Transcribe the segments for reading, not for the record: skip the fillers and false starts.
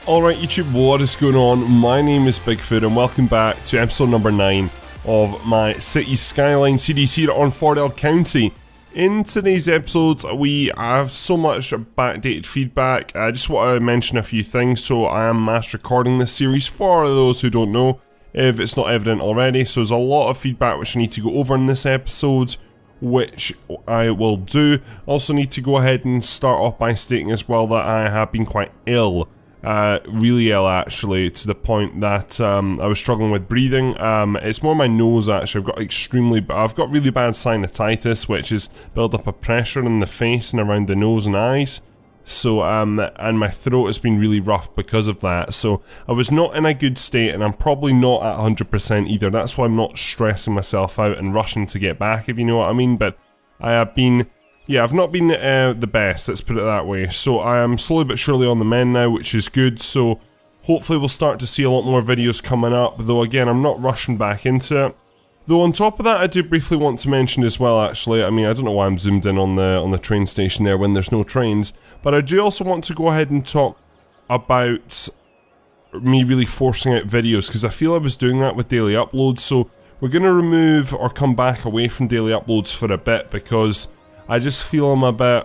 Alright YouTube, what is going on? My name is Bigfoot and welcome back to episode number 9 of my Cities Skylines series here on Fordell County. In today's episode, we have so much backdated feedback. I just want to mention a few things. So I am mass recording this series for those who don't know, if it's not evident already. So there's a lot of feedback which I need to go over in this episode, which I will do. Also need to go ahead and start off by stating as well that I have been quite ill. Really ill actually, to the point that I was struggling with breathing. It's more my nose actually. I've got really bad sinusitis, which is build up a pressure in the face and around the nose and eyes. So and my throat has been really rough because of that. So I was not in a good state, and I'm probably not at 100% either. That's why I'm not stressing myself out and rushing to get back, if you know what I mean. But I have been. Yeah, I've not been the best, let's put it that way. So I am slowly but surely on the mend now, which is good. So hopefully we'll start to see a lot more videos coming up, though again, I'm not rushing back into it. Though on top of that, I do briefly want to mention as well, actually, I mean, I don't know why I'm zoomed in on the train station there when there's no trains, but I do also want to go ahead and talk about me really forcing out videos, because I feel I was doing that with daily uploads. So we're going to remove or come back away from daily uploads for a bit, because I just feel I'm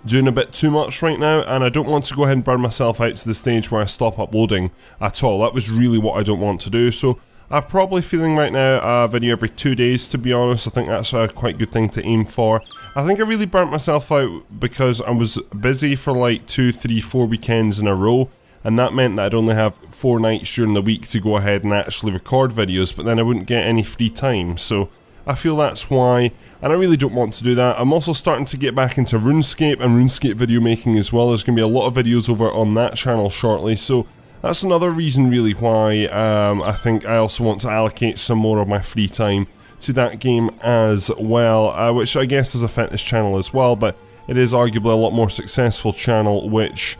doing a bit too much right now, and I don't want to go ahead and burn myself out to the stage where I stop uploading at all. That was really what I don't want to do. So I'm probably feeling right now a video every 2 days, to be honest. I think that's a quite good thing to aim for. I think I really burnt myself out because I was busy for like 2, 3, 4 weekends in a row, and that meant that I'd only have 4 nights during the week to go ahead and actually record videos, but then I wouldn't get any free time. So I feel that's why, and I really don't want to do that. I'm also starting to get back into RuneScape and RuneScape video making as well. There's going to be a lot of videos over on that channel shortly, so that's another reason really why I think I also want to allocate some more of my free time to that game as well, which I guess does affect this channel as well, but it is arguably a lot more successful channel, which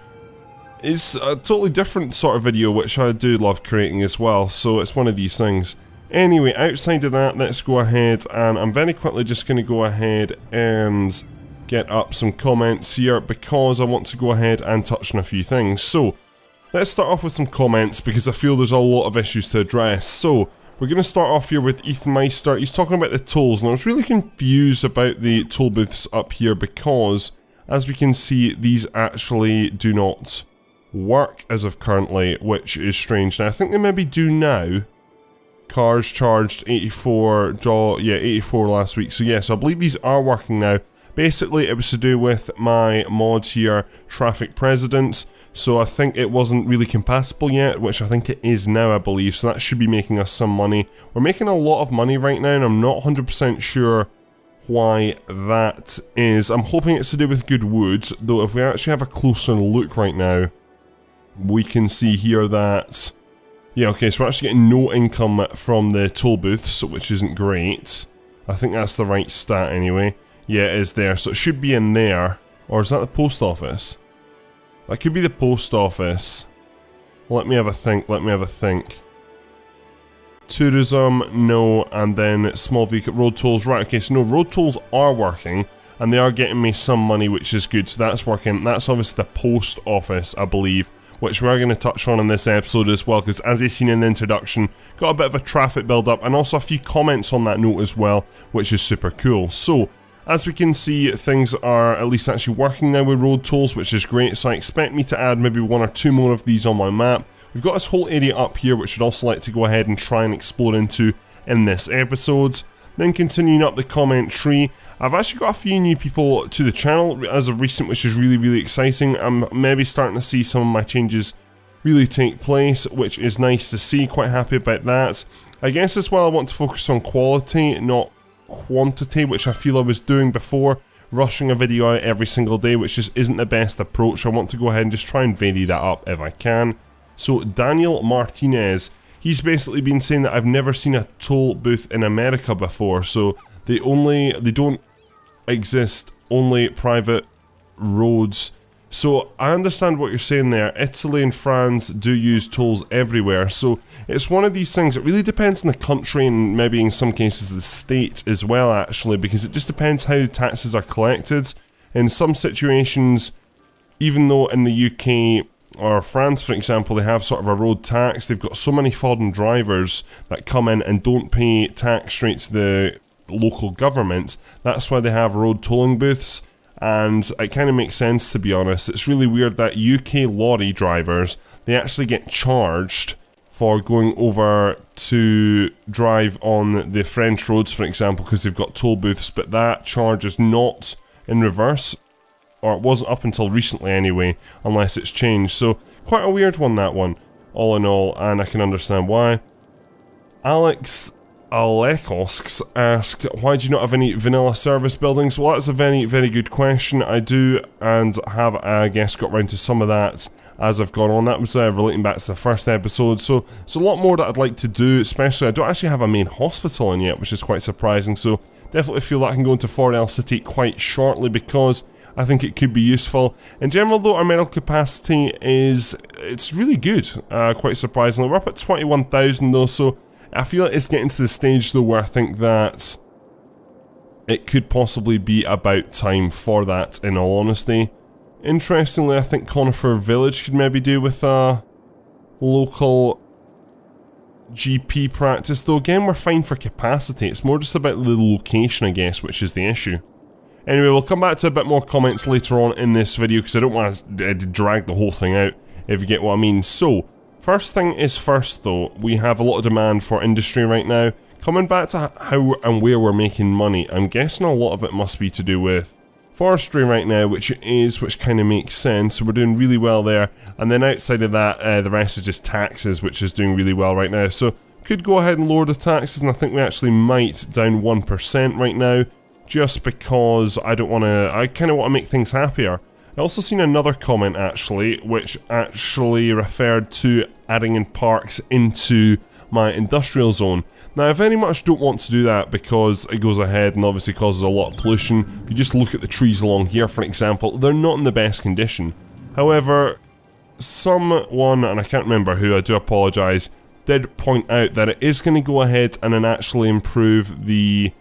is a totally different sort of video, which I do love creating as well, so it's one of these things. Anyway, outside of that, let's go ahead, and I'm very quickly just going to go ahead and get up some comments here, because I want to go ahead and touch on a few things. So let's start off with some comments, because I feel there's a lot of issues to address. So we're going to start off here with Ethan Meister. He's talking about the tolls, and I was really confused about the toll booths up here, because as we can see, these actually do not work as of currently, which is strange. Now I think they maybe do now. Cars charged $84 last week, so yes, I believe these are working now. Basically, it was to do with my mod here, Traffic President, so I think it wasn't really compatible yet, which I think it is now, I believe, so that should be making us some money. We're making a lot of money right now, and I'm not 100% sure why that is. I'm hoping it's to do with good woods, though if we actually have a closer look right now, we can see here that yeah, okay, so we're actually getting no income from the toll booths, which isn't great. I think that's the right stat anyway. Yeah, it is there, so it should be in there. Or is that the post office? That could be the post office. Let me have a think, Tourism, no, and then small vehicle, road tolls, right, okay, so no, road tolls are working, and they are getting me some money, which is good, so that's working. That's obviously the post office, I believe, which we're going to touch on in this episode as well, because as you've seen in the introduction, got a bit of a traffic build up, and also a few comments on that note as well, which is super cool. So as we can see, things are at least actually working now with road tolls, which is great, so I expect me to add maybe 1 or 2 more of these on my map. We've got this whole area up here, which I'd also like to go ahead and try and explore into in this episode. Then continuing up the comment tree, I've actually got a few new people to the channel as of recent, which is really exciting. I'm maybe starting to see some of my changes really take place, which is nice to see, quite happy about that. I guess as well I want to focus on quality, not quantity, which I feel I was doing before, rushing a video out every single day, which just isn't the best approach. I want to go ahead and just try and vary that up if I can. So Daniel Martinez, he's basically been saying that I've never seen a toll booth in America before, so they don't exist, only private roads. So I understand what you're saying there. Italy and France do use tolls everywhere, so it's one of these things. It really depends on the country, and maybe in some cases the state as well actually, because it just depends how taxes are collected. In some situations, even though in the UK or France, for example, they have sort of a road tax. They've got so many foreign drivers that come in and don't pay tax straight to the local government. That's why they have road tolling booths, and it kind of makes sense, to be honest. It's really weird that UK lorry drivers, they actually get charged for going over to drive on the French roads, for example, because they've got toll booths, but that charge is not in reverse, or it wasn't up until recently anyway, unless it's changed. So quite a weird one, that one, all in all, and I can understand why. Alex Alekosks asked, why do you not have any vanilla service buildings? Well, that's a very, very good question. I do, and have, I guess, got round to some of that as I've gone on. That was relating back to the first episode, so there's a lot more that I'd like to do, especially I don't actually have a main hospital in yet, which is quite surprising, so definitely feel that I can go into Fordell City quite shortly, because I think it could be useful. In general though, our medical capacity it's really good, quite surprisingly. We're up at 21,000 though, so I feel it's getting to the stage though where I think that it could possibly be about time for that, in all honesty. Interestingly, I think Conifer Village could maybe do with a local GP practice, though again we're fine for capacity. It's more just about the location, I guess, which is the issue. Anyway, we'll come back to a bit more comments later on in this video, because I don't want to drag the whole thing out, if you get what I mean. So, first thing is first though, we have a lot of demand for industry right now. Coming back to how and where we're making money, I'm guessing a lot of it must be to do with forestry right now, which kind of makes sense. So we're doing really well there, and then outside of that, the rest is just taxes, which is doing really well right now. So could go ahead and lower the taxes, and I think we actually might, down 1% right now, just because I kind of want to make things happier. I also seen another comment actually, which actually referred to adding in parks into my industrial zone. Now I very much don't want to do that because it goes ahead and obviously causes a lot of pollution. If you just look at the trees along here, for example, they're not in the best condition. However, someone, and I can't remember who, I do apologise, did point out that it is going to go ahead and then actually improve the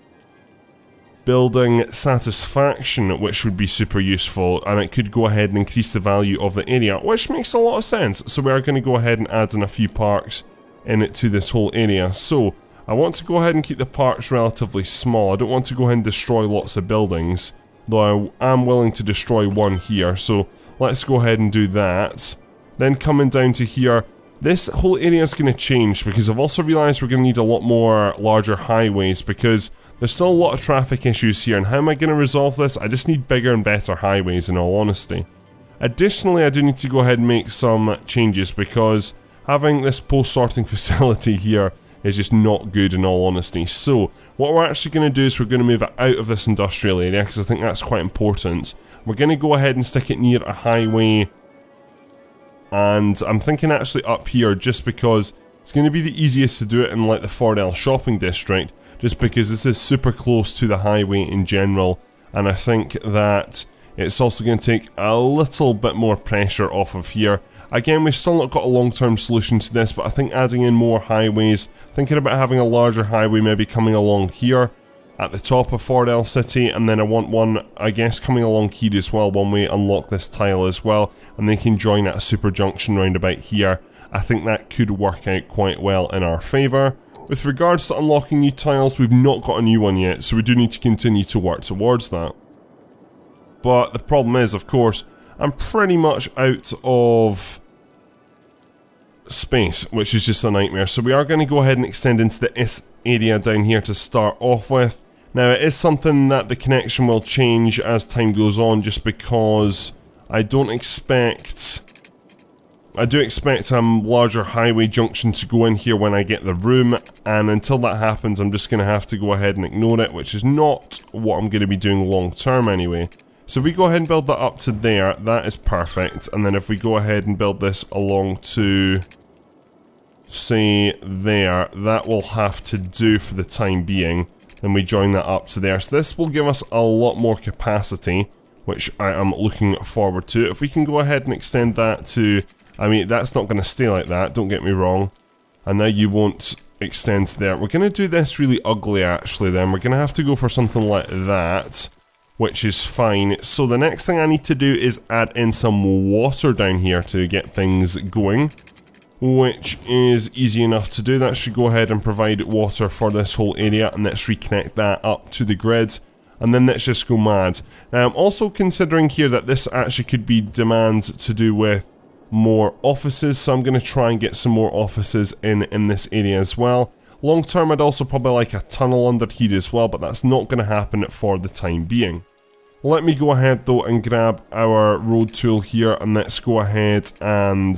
building satisfaction, which would be super useful, and it could go ahead and increase the value of the area, which makes a lot of sense. So we are going to go ahead and add in a few parks in it to this whole area. So I want to go ahead and keep the parks relatively small. I don't want to go ahead and destroy lots of buildings, though I am willing to destroy one here, so let's go ahead and do that. Then coming down to here, this whole area is going to change because I've also realised we're going to need a lot more larger highways, because there's still a lot of traffic issues here, and how am I going to resolve this? I just need bigger and better highways, in all honesty. Additionally, I do need to go ahead and make some changes, because having this post-sorting facility here is just not good, in all honesty. So what we're actually going to do is we're going to move it out of this industrial area, because I think that's quite important. We're going to go ahead and stick it near a highway, and I'm thinking actually up here, just because it's going to be the easiest to do it in like the Fordell shopping district, just because this is super close to the highway in general, and I think that it's also going to take a little bit more pressure off of here. Again, we've still not got a long-term solution to this, but I think adding in more highways, thinking about having a larger highway maybe coming along here at the top of Fordell City, and then I want one, I guess, coming along here as well when we unlock this tile as well, and they can join at a super junction round about here. I think that could work out quite well in our favour. With regards to unlocking new tiles, we've not got a new one yet, so we do need to continue to work towards that. But the problem is, of course, I'm pretty much out of space, which is just a nightmare. So we are going to go ahead and extend into this area down here to start off with. Now it is something that the connection will change as time goes on, just because I do expect a larger highway junction to go in here when I get the room, and until that happens I'm just going to have to go ahead and ignore it, which is not what I'm going to be doing long term anyway. So if we go ahead and build that up to there, that is perfect, and then if we go ahead and build this along to, say, there, that will have to do for the time being. Then we join that up to there, so this will give us a lot more capacity, which I am looking forward to. If we can go ahead and extend that to, I mean, that's not going to stay like that, don't get me wrong, and now you won't extend to there. We're going to do this really ugly actually then, we're going to have to go for something like that, which is fine. So the next thing I need to do is add in some water down here to get things going, which is easy enough to do. That should go ahead and provide water for this whole area, and let's reconnect that up to the grid, and then let's just go mad. Now I'm also considering here that this actually could be demand to do with more offices, so I'm going to try and get some more offices in this area as well. Long term I'd also probably like a tunnel under here as well, but that's not going to happen for the time being. Let me go ahead though and grab our road tool here, and let's go ahead and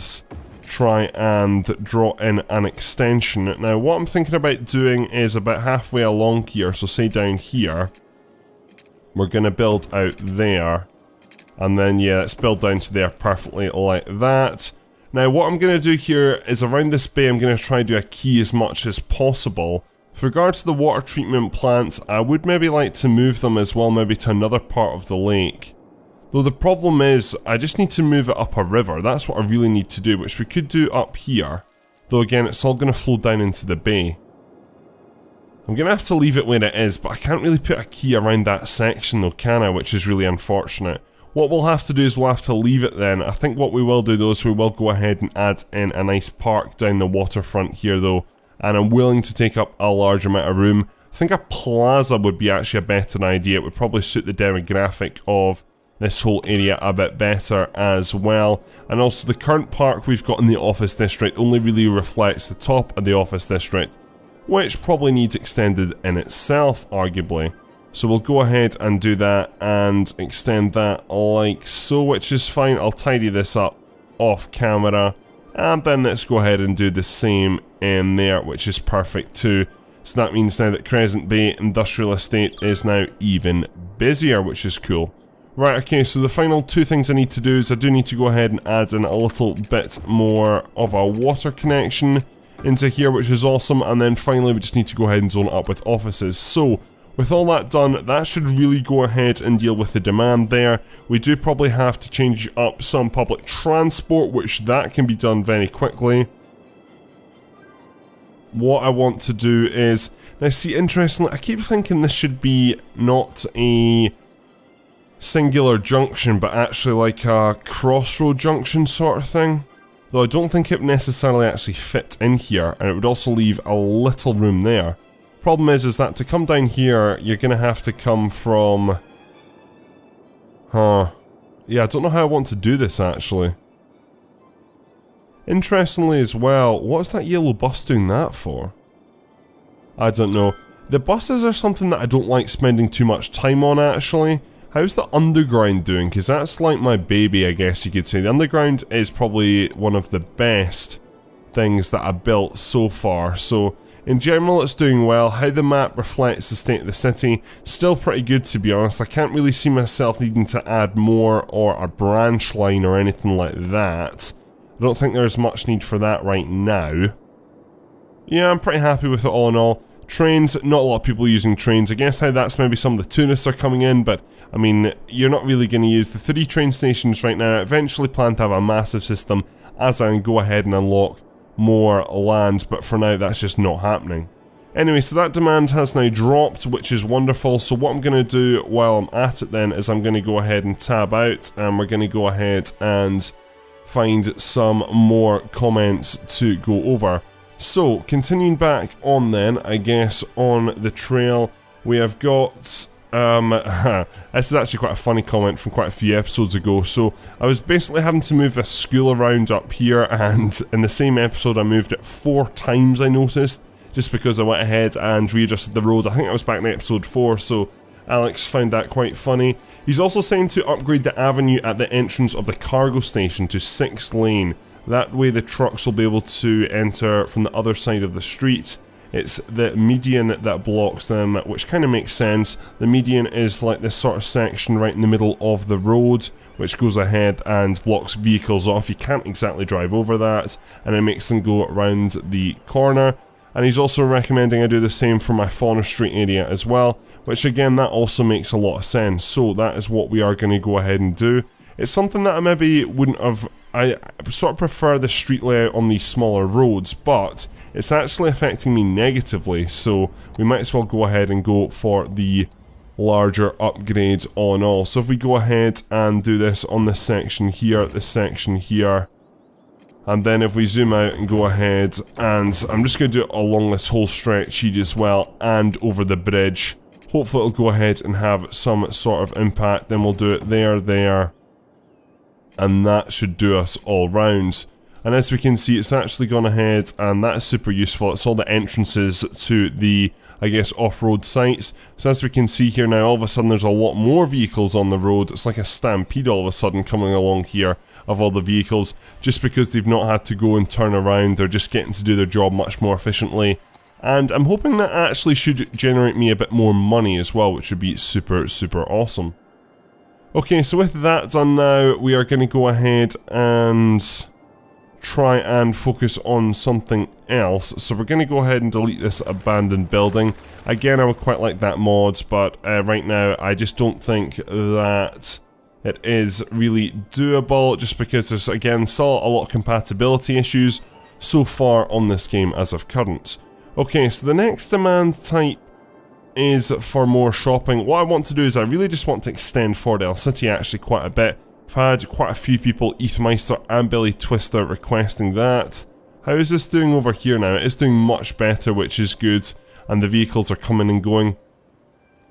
try and draw in an extension. Now what I'm thinking about doing is about halfway along here, so say down here, we're going to build out there, and then yeah, let's build down to there perfectly like that. Now what I'm going to do here is around this bay I'm going to try and do a key as much as possible. With regards to the water treatment plants, I would maybe like to move them as well, maybe to another part of the lake. Though the problem is, I just need to move it up a river. That's what I really need to do, which we could do up here. Though again, it's all going to flow down into the bay. I'm going to have to leave it where it is, but I can't really put a key around that section though, can I? Which is really unfortunate. What we'll have to do is we'll have to leave it then. I think what we will do though is we will go ahead and add in a nice park down the waterfront here though. And I'm willing to take up a large amount of room. I think a plaza would be actually a better idea. It would probably suit the demographic of this whole area a bit better as well. And also the current park we've got in the office district only really reflects the top of the office district, which probably needs extended in itself, arguably. So we'll go ahead and do that and extend that like so, which is fine. I'll tidy this up off camera, and then let's go ahead and do the same in there, which is perfect too. So that means now that Crescent Bay Industrial Estate is now even busier, which is cool. Right, okay, so the final two things I need to do is I do need to go ahead and add in a little bit more of a water connection into here, which is awesome, and then finally we just need to go ahead and zone it up with offices. So with all that done, that should really go ahead and deal with the demand there. We do probably have to change up some public transport, which that can be done very quickly. What I want to do is, now see, interestingly, I keep thinking this should be not a singular junction, but actually like a crossroad junction sort of thing. Though I don't think it necessarily actually fit in here, and it would also leave a little room there. Problem is that to come down here, you're going to have to come from... Yeah, I don't know how I want to do this actually. Interestingly as well, what's that yellow bus doing that for? I don't know. The buses are something that I don't like spending too much time on actually. How's the underground doing? Because that's like my baby, I guess you could say. The underground is probably one of the best things that I built so far. So in general it's doing well. How the map reflects the state of the city, still pretty good to be honest. I can't really see myself needing to add more or a branch line or anything like that. I don't think there's much need for that right now. Yeah, I'm pretty happy with it all in all. Trains, not a lot of people using trains. I guess how that's maybe some of the tourists are coming in, but I mean, you're not really going to use the 3 train stations right now. I eventually plan to have a massive system as I go ahead and unlock more land, but for now that's just not happening. Anyway, so that demand has now dropped, which is wonderful. So what I'm going to do while I'm at it then is I'm going to go ahead and tab out, and we're going to go ahead and find some more comments to go over. So, continuing back on then, I guess, on the trail, we have got, this is actually quite a funny comment from quite a few episodes ago. So, I was basically having to move a school around up here, and in the same episode I moved it 4 times, I noticed, just because I went ahead and readjusted the road. I think I was back in episode 4, so Alex found that quite funny. He's also saying to upgrade the avenue at the entrance of the cargo station to 6 lane. That way the trucks will be able to enter from the other side of the street. It's the median that blocks them, which kind of makes sense. The median is like this sort of section right in the middle of the road, which goes ahead and blocks vehicles off. You can't exactly drive over that, and it makes them go around the corner. And he's also recommending I do the same for my Fauna Street area as well, which again, that also makes a lot of sense. So that is what we are going to go ahead and do. It's something that I maybe wouldn't have... I sort of prefer the street layout on these smaller roads, but it's actually affecting me negatively, so we might as well go ahead and go for the larger upgrades on all. So if we go ahead and do this on this section here, this section here, and then if we zoom out and go ahead, and I'm just going to do it along this whole stretch here as well, and over the bridge. Hopefully it'll go ahead and have some sort of impact. Then we'll do it there, and that should do us all round. And as we can see, it's actually gone ahead, and that is super useful. It's all the entrances to the, I guess, off-road sites. So as we can see here now, all of a sudden there's a lot more vehicles on the road. It's like a stampede all of a sudden coming along here of all the vehicles, just because they've not had to go and turn around. They're just getting to do their job much more efficiently. And I'm hoping that actually should generate me a bit more money as well, which would be super, super awesome. Okay, so with that done now, we are going to go ahead and try and focus on something else. So we're going to go ahead and delete this abandoned building. Again, I would quite like that mod, but right now I just don't think that it is really doable, just because there's, again, still a lot of compatibility issues so far on this game as of current. Okay, so the next demand type is for more shopping. What I want to do is I really just want to extend Fordell City actually quite a bit. I've had quite a few people, Ethmeister and Billy Twister, requesting that. How is this doing over here now? It is doing much better, which is good, and the vehicles are coming and going.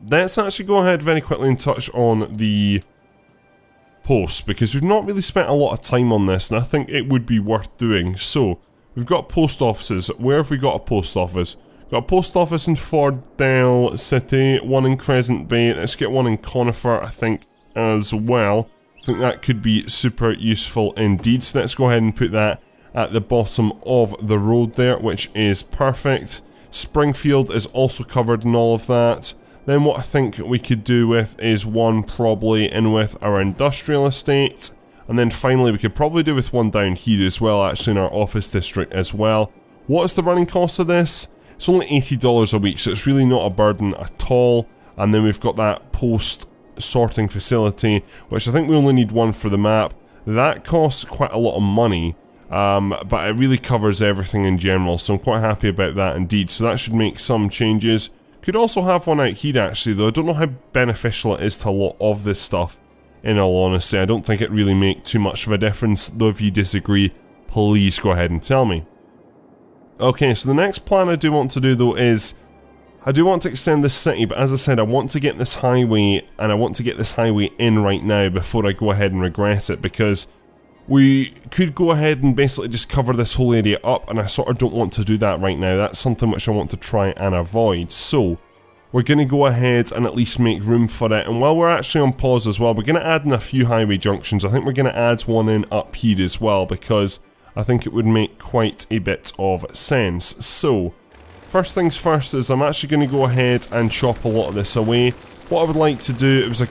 Let's actually go ahead very quickly and touch on the posts, because we've not really spent a lot of time on this, and I think it would be worth doing. So, we've got post offices. Where have we got a post office? We've got a post office in Fordell City, one in Crescent Bay. Let's get one in Conifer, I think, as well. I think that could be super useful indeed. So let's go ahead and put that at the bottom of the road there, which is perfect. Springfield is also covered in all of that. Then what I think we could do with is one probably in with our industrial estate. And then finally we could probably do with one down here as well, actually in our office district as well. What is the running cost of this? It's only $80 a week, so it's really not a burden at all. And then we've got that post sorting facility, which I think we only need one for the map. That costs quite a lot of money, but it really covers everything in general, so I'm quite happy about that indeed. So that should make some changes. Could also have one out here actually, though. I don't know how beneficial it is to a lot of this stuff, in all honesty. I don't think it really makes too much of a difference, though if you disagree, please go ahead and tell me. Okay, so the next plan I do want to do though is, I do want to extend this city, but as I said, I want to get this highway, and I want to get this highway in right now before I go ahead and regret it, because we could go ahead and basically just cover this whole area up, and I sort of don't want to do that right now. That's something which I want to try and avoid. So, we're going to go ahead and at least make room for it, and while we're actually on pause as well, we're going to add in a few highway junctions. I think we're going to add one in up here as well, because I think it would make quite a bit of sense. So, first things first is I'm actually going to go ahead and chop a lot of this away. What I would like to do, it was a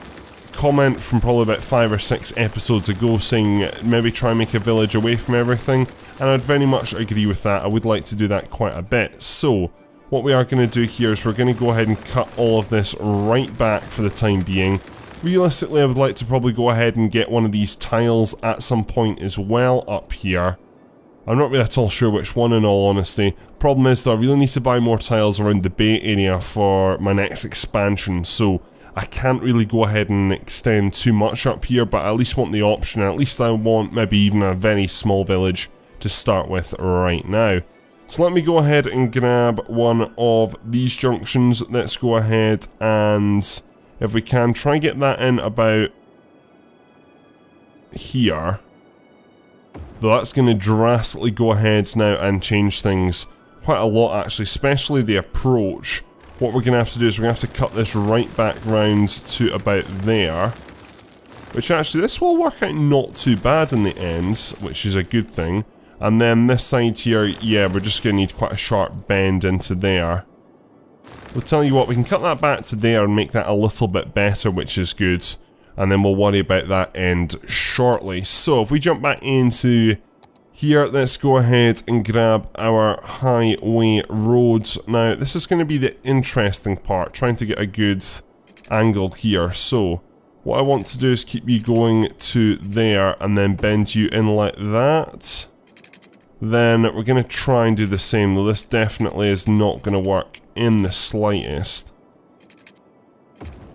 comment from probably about 5 or 6 episodes ago saying maybe try and make a village away from everything, and I'd very much agree with that. I would like to do that quite a bit. So, what we are going to do here is we're going to go ahead and cut all of this right back for the time being. Realistically, I would like to probably go ahead and get one of these tiles at some point as well up here. I'm not really at all sure which one, in all honesty. Problem is though, I really need to buy more tiles around the Bay area for my next expansion, so I can't really go ahead and extend too much up here, but I at least want the option, and at least I want maybe even a very small village to start with right now. So let me go ahead and grab one of these junctions. Let's go ahead and, if we can, try and get that in about here. Though that's going to drastically go ahead now and change things quite a lot actually, especially the approach. What we're going to have to do is we're going to have to cut this right back round to about there. Which actually, this will work out not too bad in the end, which is a good thing. And then this side here, yeah, we're just going to need quite a sharp bend into there. We'll tell you what, we can cut that back to there and make that a little bit better, which is good. And then we'll worry about that end shortly. So if we jump back into here, let's go ahead and grab our highway roads. Now, this is going to be the interesting part, trying to get a good angle here. So, what I want to do is keep you going to there and then bend you in like that. Then we're going to try and do the same, though this definitely is not going to work in the slightest.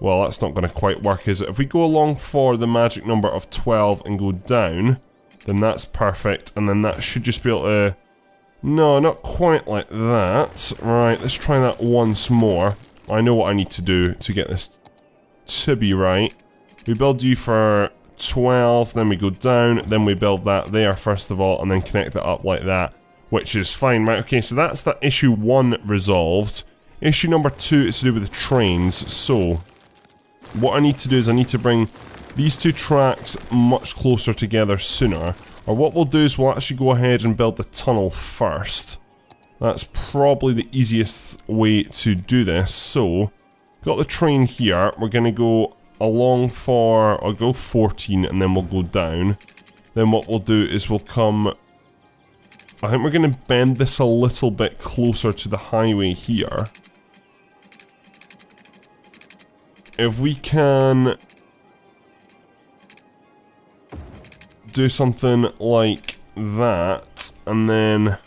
Well, that's not going to quite work, is it? If we go along for the magic number of 12 and go down, then that's perfect, and then that should just be able to... No, not quite like that. Right, let's try that once more. I know what I need to do to get this to be right. We build you for 12, then we go down, then we build that there first of all, and then connect it up like that, which is fine. Right, okay, so that's that issue 1 resolved. Issue number 2 is to do with the trains, so what I need to do is I need to bring these two tracks much closer together sooner, or what we'll do is we'll actually go ahead and build the tunnel first. That's probably the easiest way to do this. So, got the train here, we're going to go along for, I'll go 14 and then we'll go down. Then what we'll do is we'll come, I think we're going to bend this a little bit closer to the highway here. If we can do something like that, and then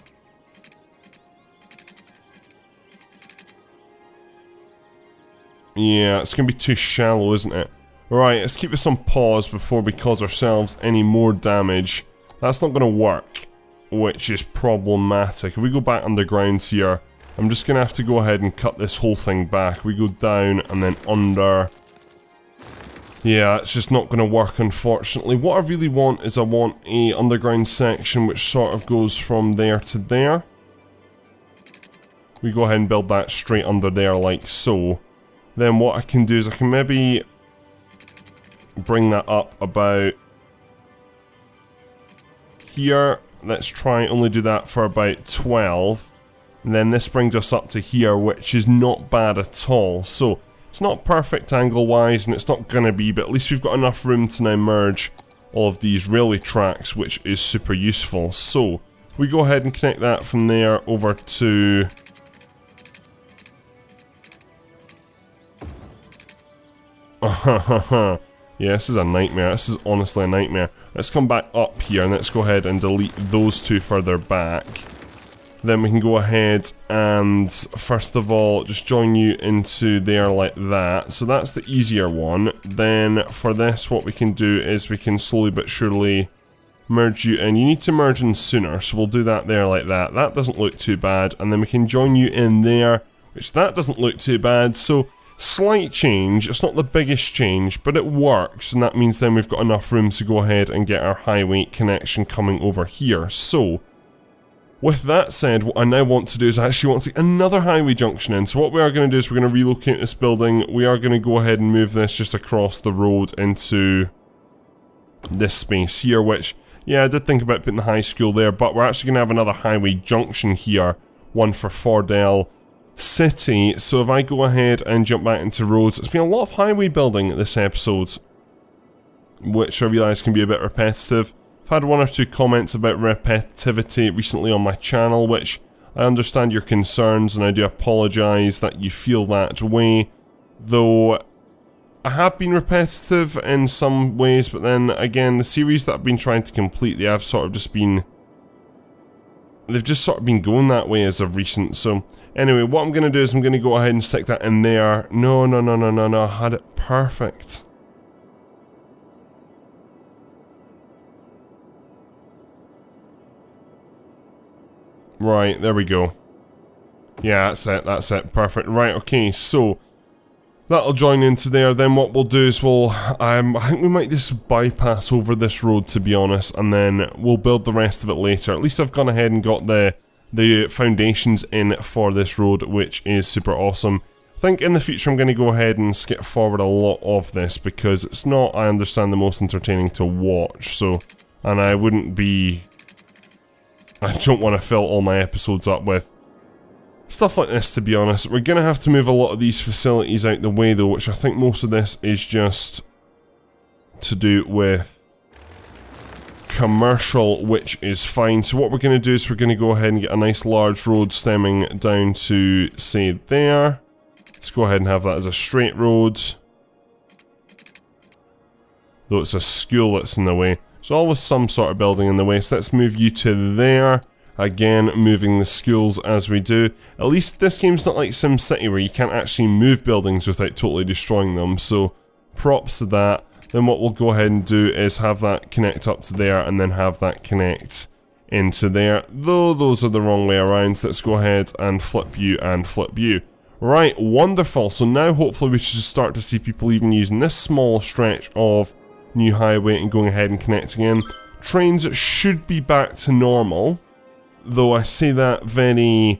yeah, it's gonna be too shallow, isn't it? Right, let's keep this on pause before we cause ourselves any more damage. That's not gonna work, which is problematic. If we go back underground here, I'm just gonna have to go ahead and cut this whole thing back. We go down and then under. Yeah, it's just not going to work, unfortunately. What I really want is I want a underground section which sort of goes from there to there. We go ahead and build that straight under there like so. Then what I can do is I can maybe bring that up about here. Let's try and only do that for about 12. And then this brings us up to here, which is not bad at all. So it's not perfect angle-wise, and it's not gonna be, but at least we've got enough room to now merge all of these railway tracks, which is super useful. So, we go ahead and connect that from there over to... yeah, this is a nightmare. This is honestly a nightmare. Let's come back up here, and let's go ahead and delete those two further back. Then we can go ahead and, first of all, just join you into there like that. So that's the easier one. Then, for this, what we can do is we can slowly but surely merge you in. You need to merge in sooner, so we'll do that there like that. That doesn't look too bad. And then we can join you in there, which that doesn't look too bad. So, slight change. It's not the biggest change, but it works. And that means then we've got enough room to go ahead and get our highway connection coming over here. So, with that said, what I now want to do is I actually want to get another highway junction in. So what we are going to do is we're going to relocate this building. We are going to go ahead and move this just across the road into this space here, which, yeah, I did think about putting the high school there, but we're actually going to have another highway junction here, one for Fordell City. So if I go ahead and jump back into roads, it's been a lot of highway building this episode, which I realise can be a bit repetitive. I've had one or two comments about repetitivity recently on my channel, which I understand your concerns, and I do apologise that you feel that way. Though I have been repetitive in some ways, but then again, the series that I've been trying to complete, they have sort of just been... they've just sort of been going that way as of recent. So anyway, what I'm going to do is I'm going to go ahead and stick that in there. No, I had it perfect. Right, there we go. Yeah, that's it, perfect. Right, okay, so that'll join into there. Then what we'll do is I think we might just bypass over this road, to be honest, and then we'll build the rest of it later. At least I've gone ahead and got the foundations in for this road, which is super awesome. I think in the future I'm going to go ahead and skip forward a lot of this, because it's not, I understand, the most entertaining to watch, so, and I wouldn't be... I don't want to fill all my episodes up with stuff like this, to be honest. We're going to have to move a lot of these facilities out the way, though, which I think most of this is just to do with commercial, which is fine. So what we're going to do is we're going to go ahead and get a nice large road stemming down to, say, there. Let's go ahead and have that as a straight road. Though it's a school that's in the way. So always some sort of building in the way, so let's move you to there, Again, moving the schools as we do. At least this game's not like SimCity where you can't actually move buildings without totally destroying them, so props to that. Then what we'll go ahead and do is have that connect up to there and then have that connect into there. Though those are the wrong way around, let's go ahead and flip you and flip you. Right, wonderful. So now hopefully we should start to see people even using this small stretch of new highway and going ahead and connecting in. Trains should be back to normal. Though I say that very,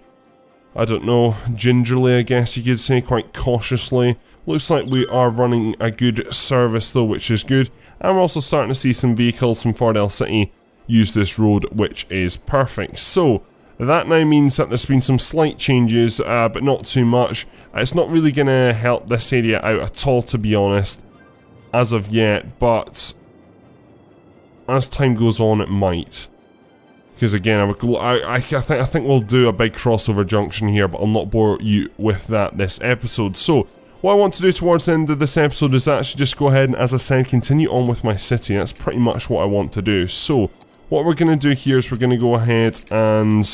I don't know, gingerly I guess you could say, quite cautiously. Looks like we are running a good service though, which is good. And we're also starting to see some vehicles from Fordell City use this road, which is perfect. So, that now means that there's been some slight changes, but not too much. It's not really going to help this area out at all, to be honest, as of yet, but as time goes on, it might. Because again, I think we'll do a big crossover junction here, but I'll not bore you with that this episode. So, what I want to do towards the end of this episode is actually just go ahead and, as I said, continue on with my city. That's pretty much what I want to do. So, what we're going to do here is we're going to go ahead and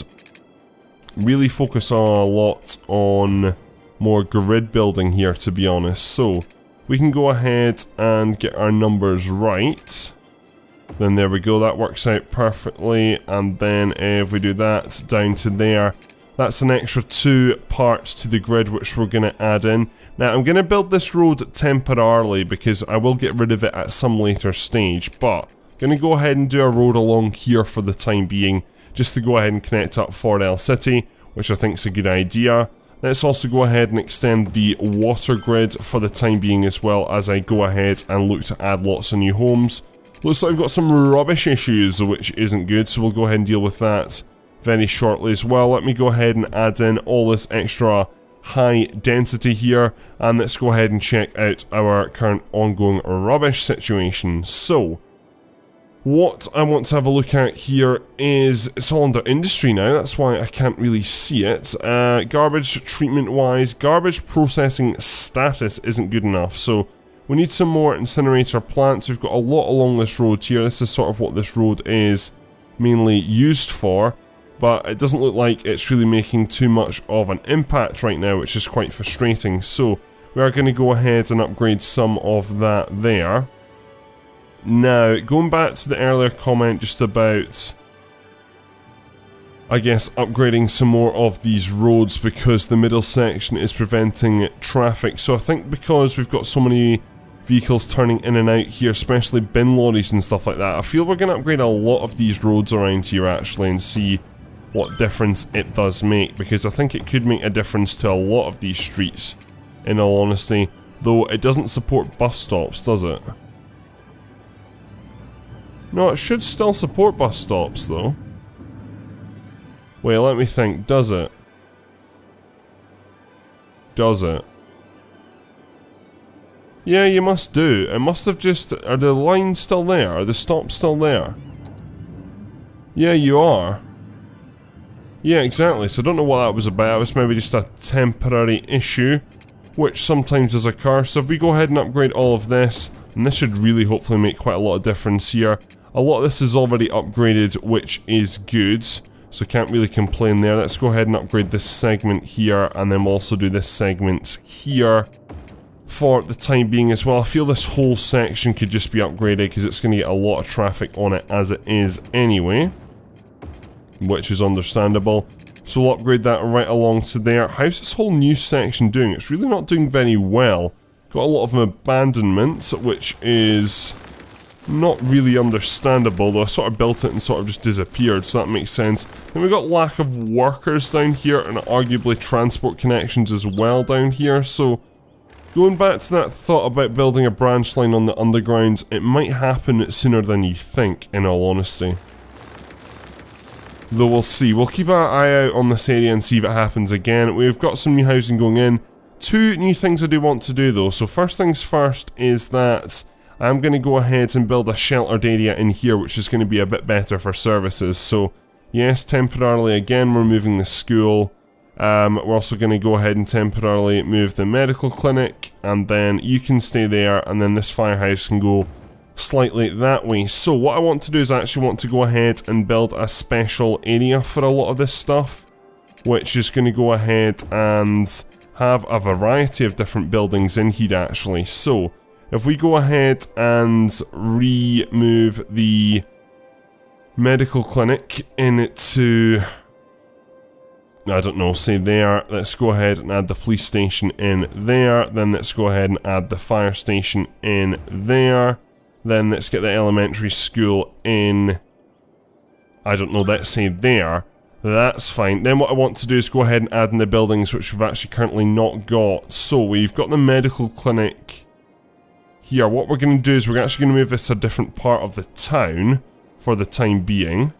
really focus a lot on more grid building here, to be honest. So, we can go ahead and get our numbers right. Then there we go, that works out perfectly. And then if we do that down to there, that's an extra 2 parts to the grid which we're going to add in. Now I'm going to build this road temporarily because I will get rid of it at some later stage, but I'm going to go ahead and do a road along here for the time being, just to go ahead and connect up Fordell City, which I think is a good idea. Let's also go ahead and extend the water grid for the time being as well, as I go ahead and look to add lots of new homes. Looks like we've got some rubbish issues, which isn't good, so we'll go ahead and deal with that very shortly as well. Let me go ahead and add in all this extra high density here, and let's go ahead and check out our current ongoing rubbish situation. So, what I want to have a look at here is, it's all under industry now, that's why I can't really see it. Garbage treatment wise, garbage processing status isn't good enough, so we need some more incinerator plants. We've got a lot along this road here. This is sort of what this road is mainly used for, but it doesn't look like it's really making too much of an impact right now, which is quite frustrating. So we are going to go ahead and upgrade some of that there. Now, going back to the earlier comment just about, I guess, upgrading some more of these roads because the middle section is preventing traffic. So I think because we've got so many vehicles turning in and out here, especially bin lorries and stuff like that, I feel we're going to upgrade a lot of these roads around here actually and see what difference it does make, because I think it could make a difference to a lot of these streets, in all honesty, though it doesn't support bus stops, does it? No, it should still support bus stops though. Wait, let me think, does it? Does it? Yeah, you must do. It must have just... Are the lines still there? Are the stops still there? Yeah, you are. Yeah, exactly. So I don't know what that was about. It was maybe just a temporary issue, which sometimes does occur. So if we go ahead and upgrade all of this, and this should really hopefully make quite a lot of difference here. A lot of this is already upgraded, which is good. So can't really complain there. Let's go ahead and upgrade this segment here, and then we'll also do this segment here for the time being as well. I feel this whole section could just be upgraded because it's going to get a lot of traffic on it as it is anyway, which is understandable. So we'll upgrade that right along to there. How's this whole new section doing? It's really not doing very well. Got a lot of abandonment, which is not really understandable, though I sort of built it and sort of just disappeared, so that makes sense. Then we've got lack of workers down here, and arguably transport connections as well down here, so going back to that thought about building a branch line on the underground, it might happen sooner than you think, in all honesty. Though we'll see. We'll keep our eye out on this area and see if it happens again. We've got some new housing going in. 2 new things I do want to do though. So first things first is that I'm going to go ahead and build a sheltered area in here, which is going to be a bit better for services. So yes, temporarily again we're moving the school. We're also going to go ahead and temporarily move the medical clinic, and then you can stay there, and then this firehouse can go slightly that way. So what I want to do is I actually want to go ahead and build a special area for a lot of this stuff, which is going to go ahead and have a variety of different buildings in here actually. So if we go ahead and remove the medical clinic into, I don't know, say there, let's go ahead and add the police station in there, then let's go ahead and add the fire station in there, then let's get the elementary school in, I don't know, let's say there, that's fine. Then what I want to do is go ahead and add in the buildings which we've actually currently not got. So we've got the medical clinic here. What we're going to do is we're actually going to move this to a different part of the town for the time being.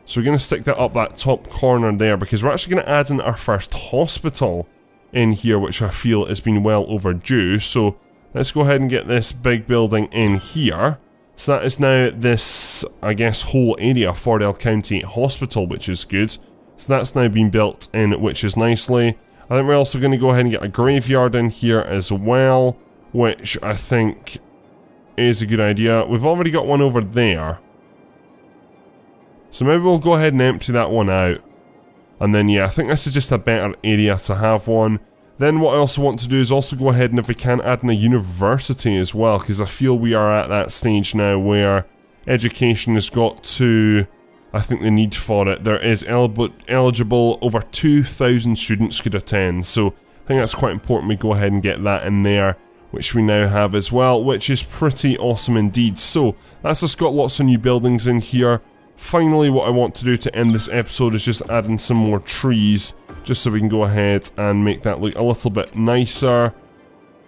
So we're going to stick that up that top corner there because we're actually going to add in our first hospital in here, which I feel has been well overdue. So let's go ahead and get this big building in here. So that is now this, I guess, whole area, Fordell County Hospital, which is good. So that's now been built in, which is nicely. I think we're also going to go ahead and get a graveyard in here as well, which I think is a good idea. We've already got one over there. So maybe we'll go ahead and empty that one out. And then yeah, I think this is just a better area to have one. Then what I also want to do is also go ahead and if we can add in a university as well, because I feel we are at that stage now where education has got to, I think, the need for it. There is eligible, over 2,000 students could attend, so I think that's quite important we go ahead and get that in there, which we now have as well, which is pretty awesome indeed. So that's just got lots of new buildings in here. Finally, what I want to do to end this episode is just add in some more trees, just so we can go ahead and make that look a little bit nicer.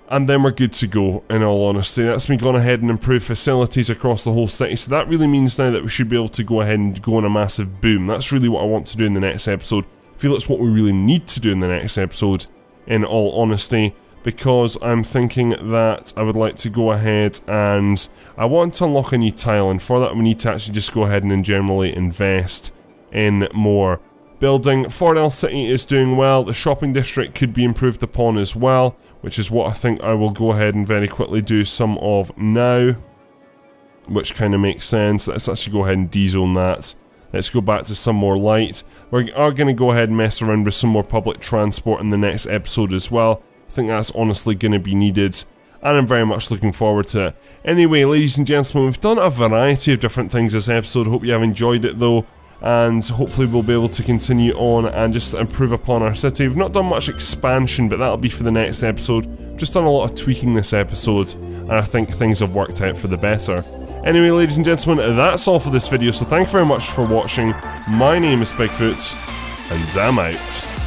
And then we're good to go, in all honesty. That's me going ahead and improve facilities across the whole city, so that really means now that we should be able to go ahead and go on a massive boom. That's really what I want to do in the next episode. I feel it's what we really need to do in the next episode, in all honesty, because I'm thinking that I would like to go ahead and I want to unlock a new tile, and for that we need to actually just go ahead and generally invest in more building. Fordell City is doing well. The shopping district could be improved upon as well, which is what I think I will go ahead and very quickly do some of now, which kind of makes sense. Let's actually go ahead and dezone that. Let's go back to some more light. We are going to go ahead and mess around with some more public transport in the next episode as well. I think that's honestly going to be needed, and I'm very much looking forward to it. Anyway, ladies and gentlemen, we've done a variety of different things this episode. Hope you have enjoyed it though, and hopefully we'll be able to continue on and just improve upon our city. We've not done much expansion, but that'll be for the next episode. Just done a lot of tweaking this episode, and I think things have worked out for the better. Anyway, ladies and gentlemen, that's all for this video, so thank you very much for watching. My name is Bigfoot, and I'm out.